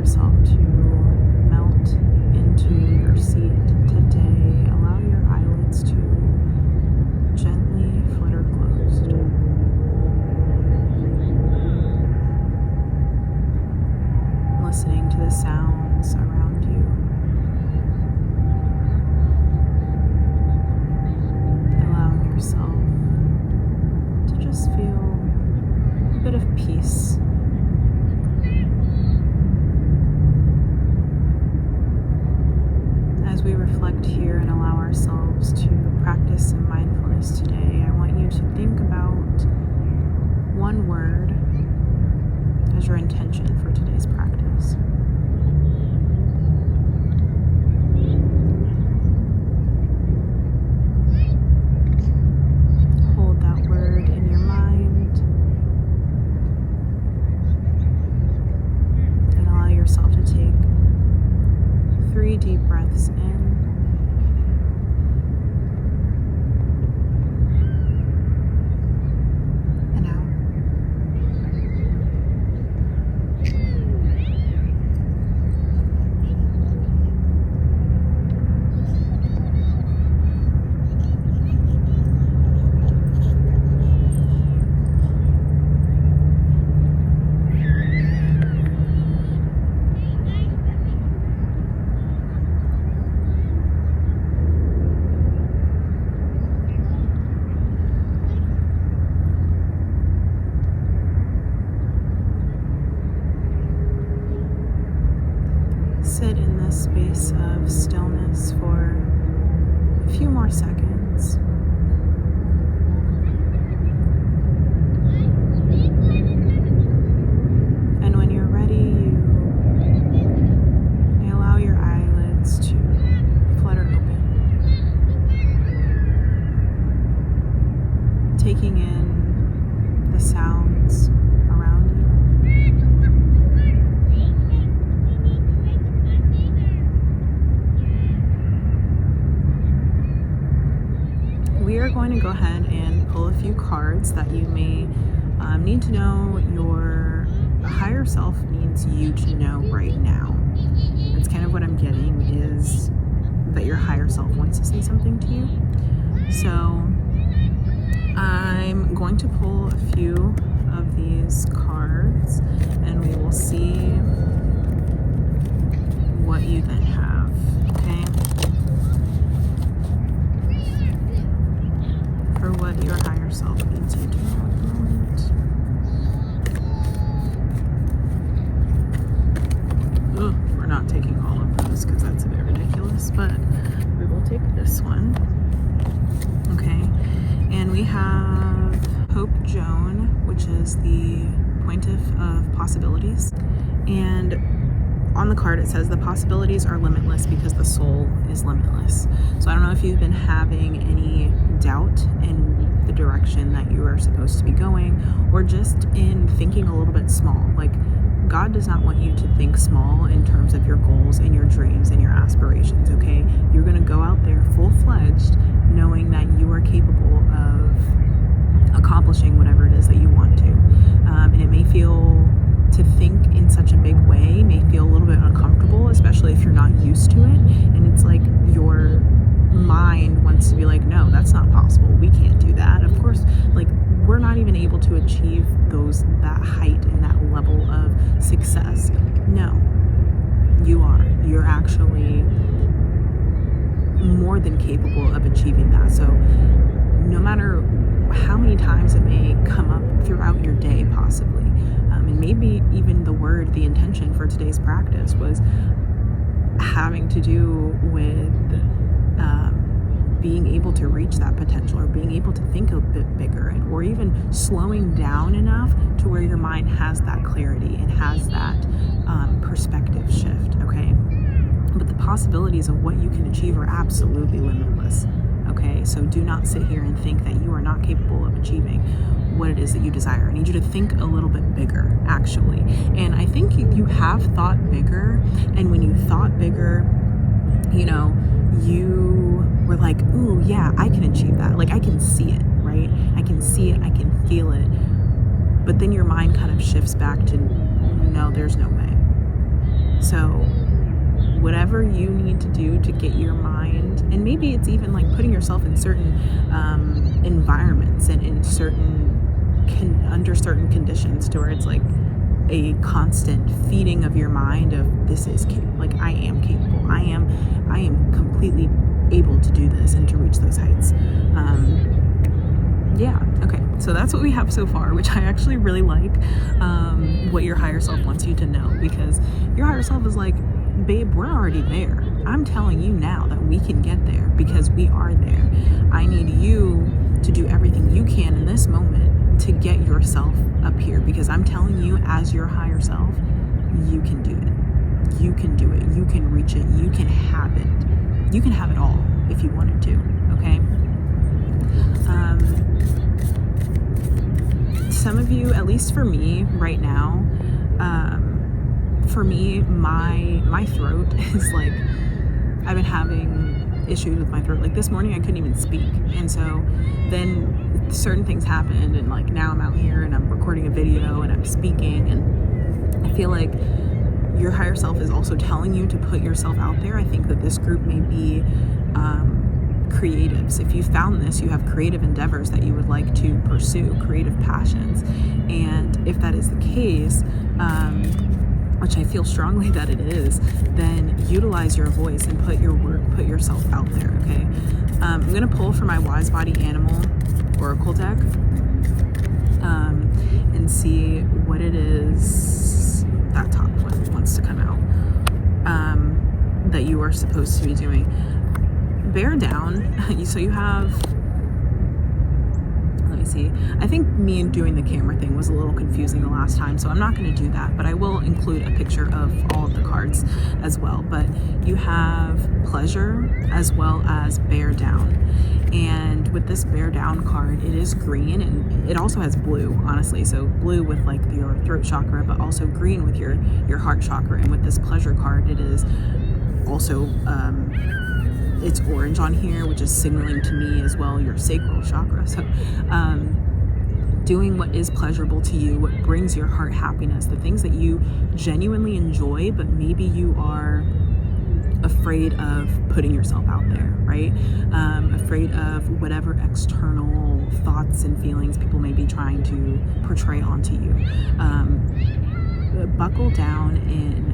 yourself to melt into your seat today, allow your eyelids to gently flutter closed. Listening to the sounds around you. Allowing yourself to just feel a bit of peace. As we reflect here and allow ourselves to practice some mindfulness today, I want you to think about one word as your intention for today's practice. Hold that word in your mind and allow yourself to take 3 deep breaths in and out. Sit in this space of stillness for a few more seconds. And when you're ready, you may allow your eyelids to flutter open, taking in the sounds around you. We are going to go ahead and pull a few cards that you may need to know your higher self needs you to know right now. That's kind of what I'm getting, is that your higher self wants to say something to you. So I'm going to pull a few of these cards and we will see what you then have, okay? For what your higher self needs you to know at the moment. Ugh, we're not taking all of those because that's a bit ridiculous, but we will take this one. Okay, and we have Hope Joan, which is the Pointiff of Possibilities. And on the card it says the possibilities are limitless because the soul is limitless. So I don't know if you've been having any doubt in the direction that you are supposed to be going, or just in thinking a little bit small. Like, God does not want you to think small in terms of your goals and your dreams and your aspirations, okay? You're going to go out there full-fledged knowing that you are capable of accomplishing whatever it is that you want to. And it may feel, to think in such a big way may feel a little bit uncomfortable, especially if you're not used to it. And it's like your mind wants to be like, no, that's not possible. We can't do that. Of course, like, we're not even able to achieve that height and that level of success. No, you are. You're actually more than capable of achieving that. So no matter how many times it may come up throughout your day, possibly, and maybe even the intention for today's practice was having to do with being able to reach that potential, or being able to think a bit bigger, or even slowing down enough to where your mind has that clarity and has that perspective shift, okay? But the possibilities of what you can achieve are absolutely limitless, okay? So do not sit here and think that you are not capable of achieving what it is that you desire. I need you to think a little bit bigger, actually. And I think you have thought bigger, and when you thought bigger, you know, you were like, ooh, yeah, I can achieve that. Like, I can see it, right? I can see it, I can feel it. But then your mind kind of shifts back to, no, there's no way. So whatever you need to do to get your mind, and maybe it's even like putting yourself in certain environments and in under certain conditions to where it's like a constant feeding of your mind of this is like I am capable, I am completely able to do this and to reach those heights. Yeah, okay, so that's what we have so far, which I actually really like, what your higher self wants you to know, because your higher self is like, babe, we're already there. I'm telling you now that we can get there because we are there. I need you to do everything you can in this moment to get yourself up here, because I'm telling you, as your higher self, you can do it. You can do it. You can reach it. You can have it. You can have it all if you wanted to, okay? Some of you, at least for me right now, for me, my throat is like, I've been having issues with my throat. Like this morning I couldn't even speak, and so then certain things happened, and like now I'm out here and I'm recording a video and I'm speaking, and I feel like your higher self is also telling you to put yourself out there. I think that this group may be creatives. If you found this, you have creative endeavors that you would like to pursue, creative passions, and if that is the case, which I feel strongly that it is, then utilize your voice and put yourself out there, okay? I'm gonna pull for my Wise Body Animal Oracle deck and see what it is that top one wants to come out, that you are supposed to be doing. Bear down. So you have, let me see, I think me doing the camera thing was a little confusing the last time, so I'm not going to do that, but I will include a picture of all of the cards as well. But you have pleasure as well as bear down, and with this bear down card, it is green, and it also has blue, honestly, so blue with like your throat chakra, but also green with your heart chakra. And with this pleasure card, it is also it's orange on here, which is signaling to me as well your sacral chakra. So doing what is pleasurable to you, what brings your heart happiness, the things that you genuinely enjoy, but maybe you are afraid of putting yourself out there, right? Afraid of whatever external thoughts and feelings people may be trying to portray onto you. Buckle down in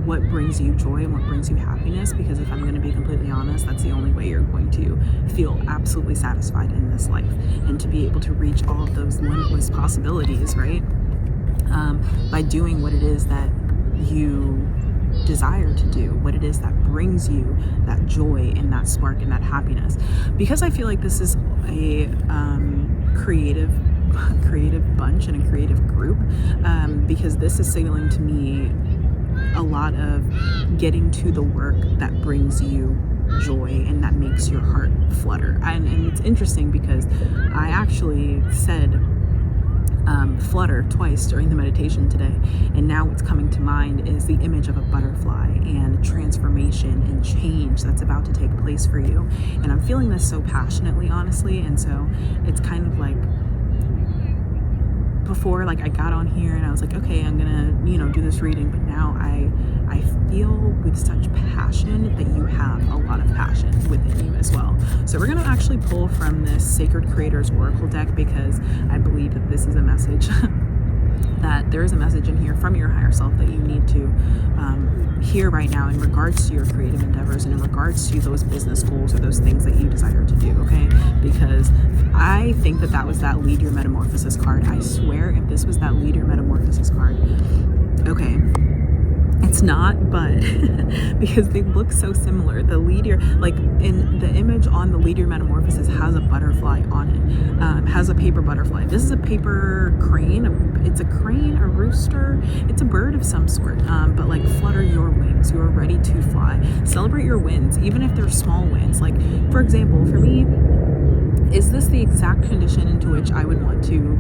what brings you joy and what brings you happiness, because if I'm going to be completely honest, that's the only way you're going to feel absolutely satisfied in this life, and to be able to reach all of those limitless possibilities, right? By doing what it is that you desire to do, what it is that brings you that joy and that spark and that happiness. Because I feel like this is a creative bunch and a creative group, because this is signaling to me a lot of getting to the work that brings you joy and that makes your heart flutter. And it's interesting because I actually said flutter twice during the meditation today, and now what's coming to mind is the image of a butterfly and transformation and change that's about to take place for you. And I'm feeling this so passionately, honestly, and so it's kind of like, before, like, I got on here and I was like, okay, I'm gonna, do this reading, but now I feel with such passion that you have a lot of passion within you as well. So we're gonna actually pull from this Sacred Creators Oracle deck, because I believe that this is a message that there is a message in here from your higher self that you need to hear right now in regards to your creative endeavors and in regards to those business goals or those things that you desire to do, okay? Because I think that was that Lead Your Metamorphosis card. I swear, if this was that Lead Your Metamorphosis card, okay, it's not, but because they look so similar. The Lead Your, like in the image on the Lead Your Metamorphosis has a butterfly on it, has a paper butterfly. This is a paper crane. It's a crane, a rooster. It's a bird of some sort, but like flutter your wings. You are ready to fly. Celebrate your wins, even if they're small wins. Like, for example, for me, is this the exact condition into which I would want to,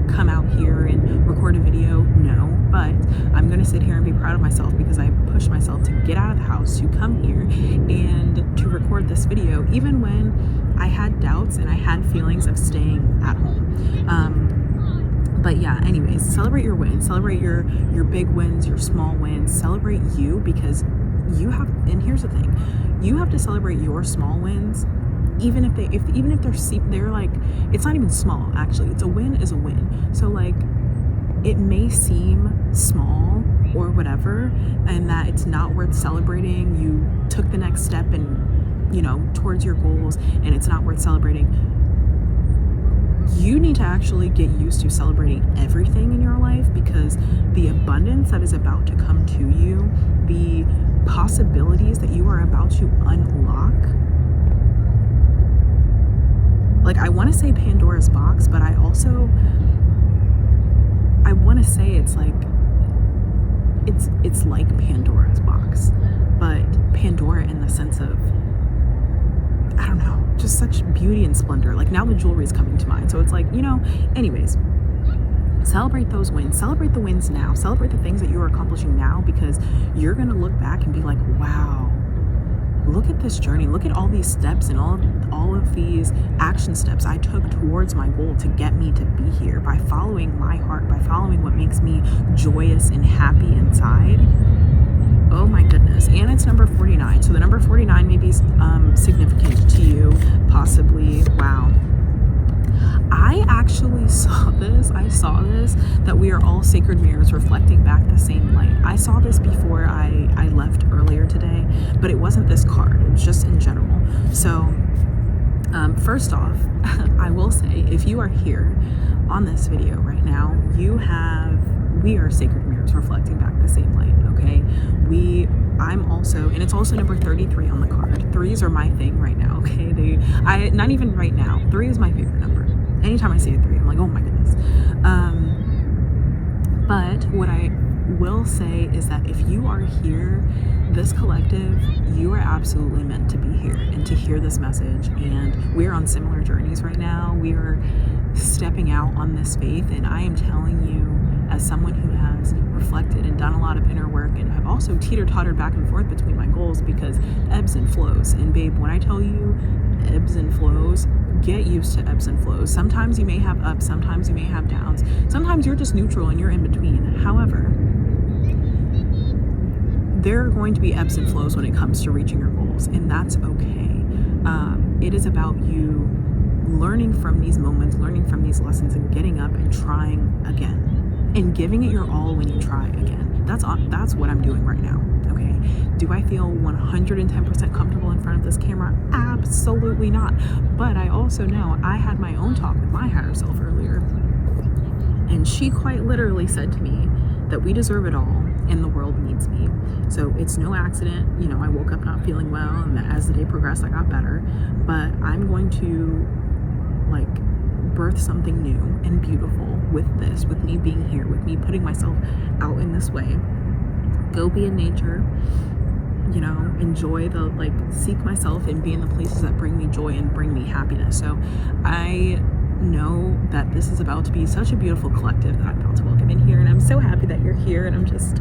come out here and record a video? No, but I'm going to sit here and be proud of myself because I pushed myself to get out of the house, to come here and to record this video, even when I had doubts and I had feelings of staying at home. But yeah, anyways, celebrate your wins, celebrate your big wins, your small wins, celebrate you, because you have, and here's the thing, you have to celebrate your small wins, even if they're like, it's not even small, actually. It's a win is a win. So like, it may seem small or whatever, and that it's not worth celebrating. You took the next step and, you know, towards your goals, and it's not worth celebrating. You need to actually get used to celebrating everything in your life, because the abundance that is about to come to you, the possibilities that you are about to unlock, like, I want to say Pandora's box, but I want to say it's like Pandora's box, but Pandora in the sense of, I don't know, just such beauty and splendor. Like, now the jewelry is coming to mind. So it's like, you know, anyways, celebrate those wins. Celebrate the wins now. Celebrate the things that you are accomplishing now, because you're going to look back and be like, wow, look at this journey. Look at all these steps and all of these action steps I took towards my goal to get me to be here, by following my heart, by following what makes me joyous and happy inside. Oh my goodness. And it's number 49. So the number 49 may be significant to you, possibly. Wow. I actually saw this. That we are all sacred mirrors reflecting back the same light. I saw this before I left earlier today, but it wasn't this card. It was just in general. So first off, I will say, if you are here on this video right now, we are sacred mirrors reflecting back the same light, okay? I'm also, and it's also number 33 on the card. Threes are my thing right now, okay? Not even right now. 3 is my favorite number. Anytime I see a 3, I'm like, oh my goodness. But what I will say is that if you are here, this collective, you are absolutely meant to be here and to hear this message. And we're on similar journeys right now. We are stepping out on this faith, and I am telling you, as someone who has reflected and done a lot of inner work, and have also teeter-tottered back and forth between my goals, because ebbs and flows. And babe, when I tell you ebbs and flows, get used to ebbs and flows. Sometimes you may have ups, sometimes you may have downs. Sometimes you're just neutral and you're in between. However, there are going to be ebbs and flows when it comes to reaching your goals, and that's okay. It is about you learning from these moments, learning from these lessons, and getting up and trying again, and giving it your all when you try again. That's what I'm doing right now, okay? Do I feel 110% comfortable in front of this camera? Absolutely not. But I also know I had my own talk with my higher self earlier, and she quite literally said to me that we deserve it all and the world needs me. So it's no accident, you know, I woke up not feeling well, and as the day progressed, I got better. But I'm going to, like, birth something new and beautiful with this, with me being here, with me putting myself out in this way. Go be in nature, you know, enjoy the, like, seek myself and be in the places that bring me joy and bring me happiness. So I know that this is about to be such a beautiful collective that I'm about to welcome in here, and I'm so happy that you're here, and I'm just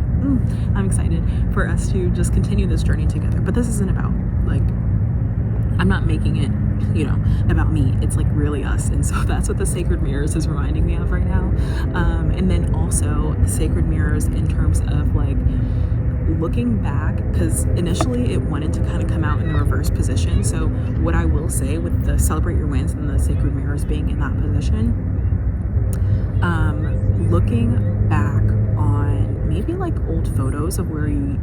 I'm excited for us to just continue this journey together. But this isn't about, like, I'm not making it, you know, about me. It's like really us. And so that's what the Sacred Mirrors is reminding me of right now. And then also the Sacred Mirrors in terms of, like, looking back, because initially it wanted to kind of come out in a reverse position. So what I will say with the Celebrate Your Wins and the Sacred Mirrors being in that position, looking back on maybe like old photos of where you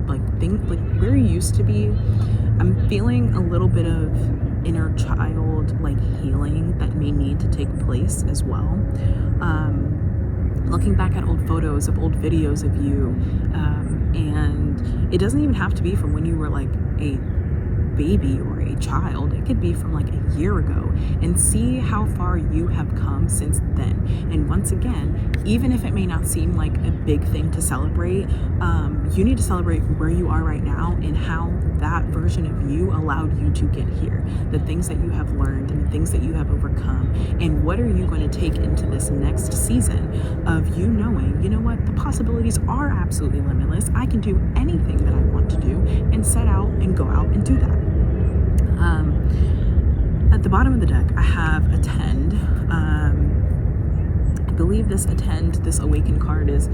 where you used to be, I'm feeling a little bit of inner child, like, healing that may need to take place as well. Looking back at old photos of old videos of you, and it doesn't even have to be from when you were like a baby or a child. It could be from like a year ago, and see how far you have come since then. And once again, even if it may not seem like a big thing to celebrate, you need to celebrate where you are right now and how that version of you allowed you to get here, the things that you have learned and the things that you have overcome, and what are you going to take into this next season of you knowing, you know what, the possibilities are absolutely limitless. I can do anything that I want to do, and set out and go out and do that. At the bottom of the deck, I have attend, I believe this awakened card is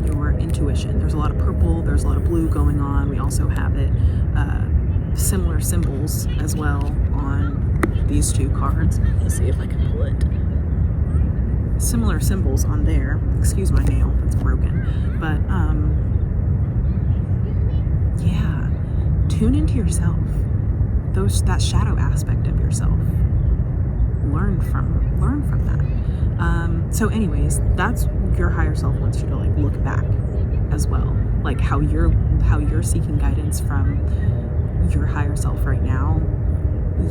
your intuition. There's a lot of purple, there's a lot of blue going on. We also have it similar symbols as well on these two cards. Let's see if I can pull it. Similar symbols on there. Excuse my nail, it's broken. But yeah, tune into yourself. That shadow aspect of yourself. Learn from that. So anyways, that's your higher self wants you to like look back as well, like how you're seeking guidance from your higher self right now.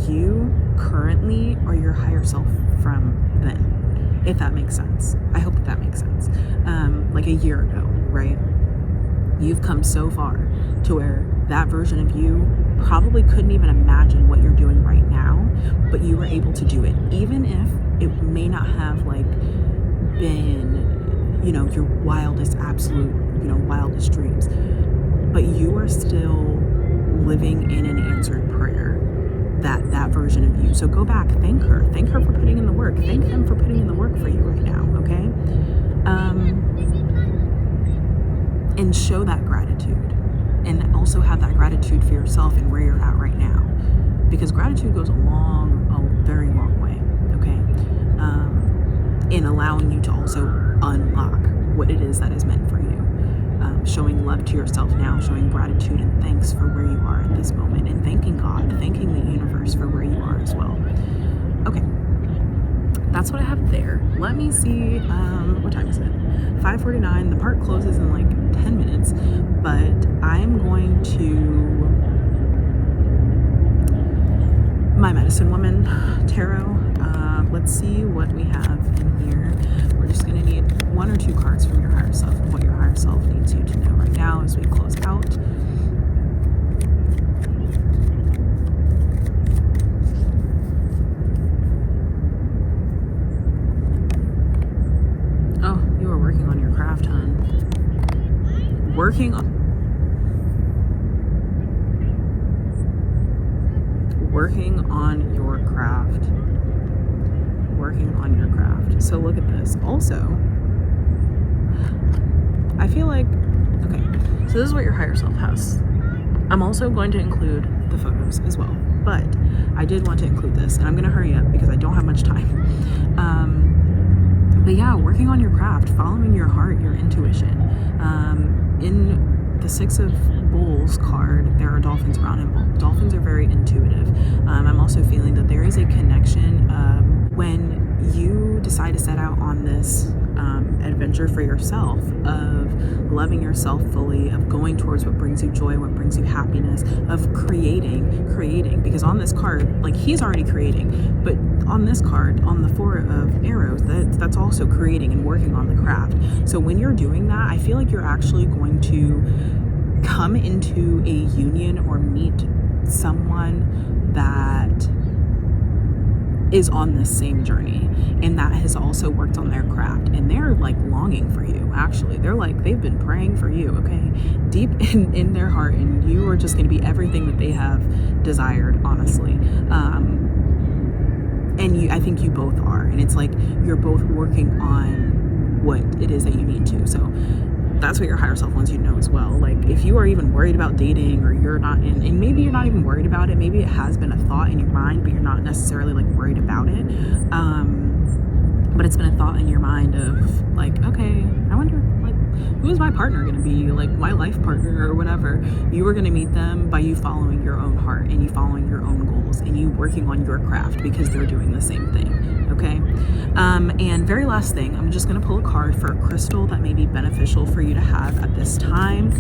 You currently are your higher self from then, if that makes sense. I hope that makes sense. Like a year ago, right? You've come so far to where that version of you probably couldn't even imagine what you're doing right now, but you were able to do it, even if it may not have like been, you know, your wildest, absolute, you know, wildest dreams, but you are still living in an answered prayer, that version of you. So go back, thank her for putting in the work, thank him for putting in the work for you right now, okay? And show that gratitude, and also have that gratitude for yourself and where you're at right now, because gratitude goes a very long way, okay? In allowing you to also unlock what it is that is meant for you. Showing love to yourself now, showing gratitude and thanks for where you are at this moment, and thanking God, thanking the universe for where you are as well. Okay, that's what I have there. Let me see, what time is it? 5:49. The park closes in like 10 minutes, but I'm going to my Medicine Woman tarot. Let's see what we have in here. We're just going to need 1 or 2 cards from your higher self, what your higher self needs you to know right now as we close out. Oh, you are working on your craft, hon. Working on your craft. Working on your craft. So look at this. Also, I feel like, okay, so this is what your higher self has. I'm also going to include the photos as well, but I did want to include this, and I'm going to hurry up because I don't have much time. But yeah, working on your craft, following your heart, your intuition. In the 6 of Bowls card, there are dolphins around him. Dolphins are very intuitive. I'm also feeling that there is a connection when you decide to set out on this adventure for yourself, of loving yourself fully, of going towards what brings you joy, what brings you happiness, of creating, because on this card, like, he's already creating, but on this card, on the 4 of arrows, that's also creating and working on the craft. So when you're doing that, I feel like you're actually going to come into a union or meet someone that is on this same journey and that has also worked on their craft, and they're like longing for you. Actually, they're like, they've been praying for you, okay, deep in their heart, and you are just going to be everything that they have desired, honestly. And I think you both are, and it's like you're both working on what it is that you need to. So that's what your higher self wants you to know as well. Like, if you are even worried about dating, or you're not in, and maybe you're not even worried about it, maybe it has been a thought in your mind, but you're not necessarily like worried about it, but it's been a thought in your mind of like, okay, I wonder, like, who is my partner going to be, like my life partner or whatever. You are going to meet them by you following your own heart, and you following your own goals, and you working on your craft, because they're doing the same thing, okay? And very last thing, I'm just going to pull a card for a crystal that may be beneficial for you to have at this time.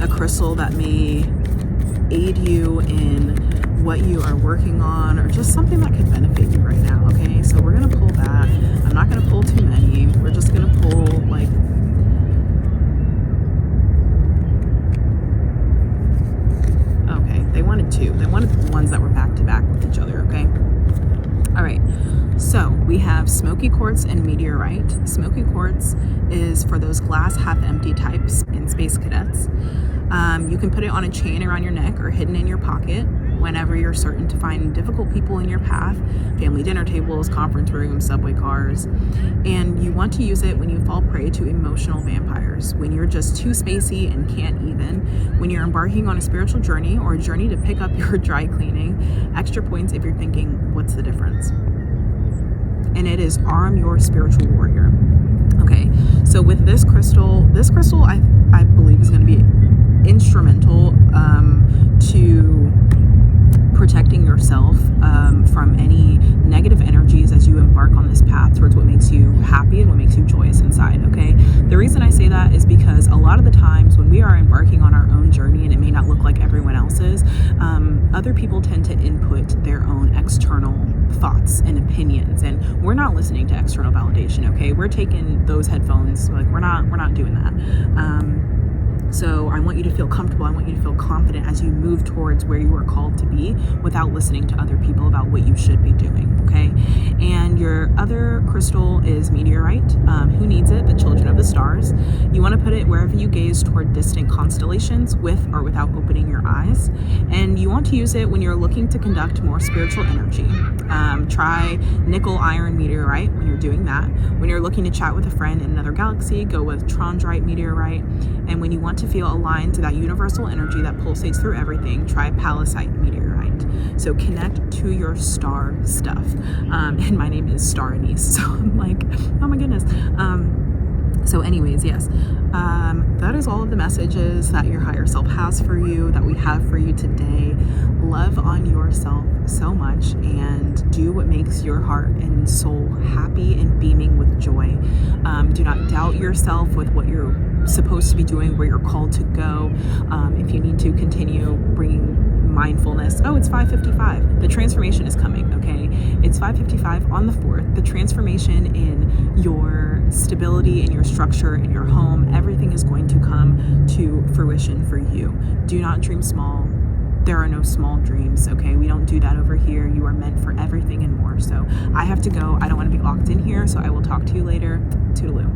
A crystal that may aid you in what you are working on, or just something that could benefit you right now, okay? So we're going to pull that. I'm not going to pull too many. We're just going to pull, like, okay, they wanted 2. They wanted the ones that were back to back with each other, okay? All right, so we have Smoky Quartz and Meteorite. Smoky Quartz is for those glass half-empty types in Space Cadets. You can put it on a chain around your neck or hidden in your pocket. whenever you're certain to find difficult people in your path, family dinner tables, conference rooms, subway cars, and you want to use it when you fall prey to emotional vampires, when you're just too spacey and can't even, when you're embarking on a spiritual journey or a journey to pick up your dry cleaning. Extra points if you're thinking, what's the difference? And it is arm your spiritual warrior. Okay, so with this crystal I believe is going to be instrumental to protecting yourself from any negative energies as you embark on this path towards what makes you happy and what makes you joyous inside. Okay, the reason I say that is because a lot of the times when we are embarking on our own journey and it may not look like everyone else's, other people tend to input their own external thoughts and opinions, and we're not listening to external validation. Okay, we're taking those headphones, like we're not doing that. So I want you to feel comfortable. I want you to feel confident as you move towards where you are called to be without listening to other people about what you should be doing, okay? And your other crystal is meteorite. Who needs it? The children of the stars. You want to put it wherever you gaze toward distant constellations, with or without opening your eyes. And you want to use it when you're looking to conduct more spiritual energy. Try nickel iron meteorite when you're doing that. When you're looking to chat with a friend in another galaxy, go with trondrite meteorite. And when you want to feel aligned to that universal energy that pulsates through everything, try palisite meteorite. So connect to your star stuff. And my name is Star Anise, so I'm like, oh my goodness. So anyways, yes, that is all of the messages that your higher self has for you, that we have for you today. Love on yourself so much and do what makes your heart and soul happy and beaming with joy. Do not doubt yourself with what you're supposed to be doing, where you're called to go. If you need to continue bringing mindfulness. Oh, it's 5:55. The transformation is coming, okay? It's 5:55 on the 4th. The transformation in your stability, in your structure, in your home, everything is going to come to fruition for you. Do not dream small. There are no small dreams, okay? We don't do that over here. You are meant for everything and more. So I have to go. I don't want to be locked in here, so I will talk to you later. Toodaloo.